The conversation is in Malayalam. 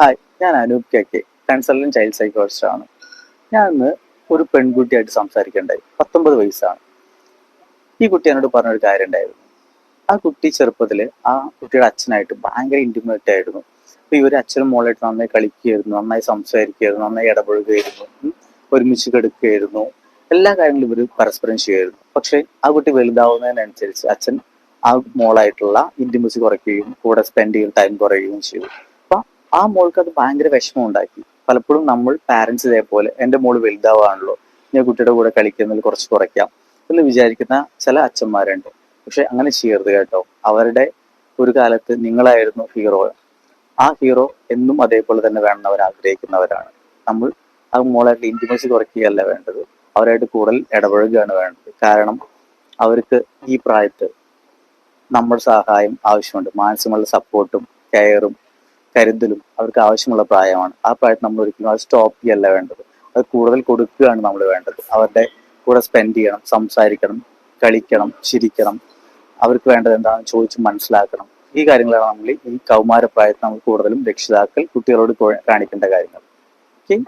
ഹായ്, ഞാൻ Anoop K consultant child psychologist ആണ്. ഞാൻ ഇന്ന് ഒരു പെൺകുട്ടിയായിട്ട് സംസാരിക്കേണ്ടായി. 19 വയസ്സാണ്. ഈ കുട്ടി എന്നോട് പറഞ്ഞൊരു കാര്യം ഉണ്ടായിരുന്നു. ആ കുട്ടി ചെറുപ്പത്തില് ആ കുട്ടിയുടെ അച്ഛനായിട്ട് ഭയങ്കര ഇന്റിമേറ്റ് ആയിരുന്നു. അപ്പൊ ഇവര് അച്ഛനും മോളായിട്ട് നന്നായി കളിക്കുകയായിരുന്നു, നന്നായി സംസാരിക്കുകയായിരുന്നു, നന്നായി ഇടപഴകുകയായിരുന്നു, ഒരുമിച്ച് കിടക്കുകയായിരുന്നു. എല്ലാ കാര്യങ്ങളും ഇവര് പരസ്പരം ചെയ്യുമായിരുന്നു. പക്ഷെ ആ കുട്ടി വലുതാവുന്നതിനനുസരിച്ച് അച്ഛൻ ആ മോളായിട്ടുള്ള ഇന്റിമസി കുറയ്ക്കുകയും കൂടെ സ്പെൻഡ് ചെയ്യുന്ന ടൈം കുറയുകയും ചെയ്തു. അപ്പൊ ആ മോൾക്ക് അത് ഭയങ്കര വിഷമം ഉണ്ടാക്കി. പലപ്പോഴും നമ്മൾ പാരന്റ്സ് ഇതേപോലെ എന്റെ മോള് വലുതാവാണല്ലോ, ഞാൻ കുട്ടിയുടെ കൂടെ കളിക്കുന്നതിൽ കുറച്ച് കുറയ്ക്കാം എന്ന് വിചാരിക്കുന്ന ചില അച്ഛന്മാരുണ്ട്. പക്ഷെ അങ്ങനെ ചെയ്യരുത് കേട്ടോ. അവരുടെ ഒരു കാലത്ത് നിങ്ങളായിരുന്നു ഹീറോ. ആ ഹീറോ എന്നും അതേപോലെ തന്നെ വേണമെന്ന് അവർ ആഗ്രഹിക്കുന്നവരാണ്. നമ്മൾ ആ മോളായിട്ട് ഇന്റിമസി കുറയ്ക്കുകയല്ല വേണ്ടത്, അവരായിട്ട് കൂടുതൽ ഇടപഴകുകയാണ് വേണ്ടത്. കാരണം അവർക്ക് ഈ പ്രായത്ത് നമ്മുടെ സഹായം ആവശ്യമുണ്ട്. മാനസികമുള്ള സപ്പോർട്ടും കെയറും കരുതലും അവർക്ക് ആവശ്യമുള്ള പ്രായമാണ്. ആ പ്രായത്തിൽ നമ്മൾ ഒരിക്കലും അത് സ്റ്റോപ്പ് ചെയ്യല്ല വേണ്ടത്, അത് കൂടുതൽ കൊടുക്കുകയാണ് നമ്മൾ വേണ്ടത്. അവരുടെ കൂടെ സ്പെൻഡ് ചെയ്യണം, സംസാരിക്കണം, കളിക്കണം, ചിരിക്കണം. അവർക്ക് വേണ്ടത് എന്താണെന്ന് ചോദിച്ച് മനസ്സിലാക്കണം. ഈ കാര്യങ്ങളാണ് നമ്മൾ ഈ കൗമാര പ്രായത്തിൽ നമ്മൾ കൂടുതലും രക്ഷിതാക്കൾ കുട്ടികളോട് കാണിക്കേണ്ട കാര്യങ്ങൾ. ഓക്കെ.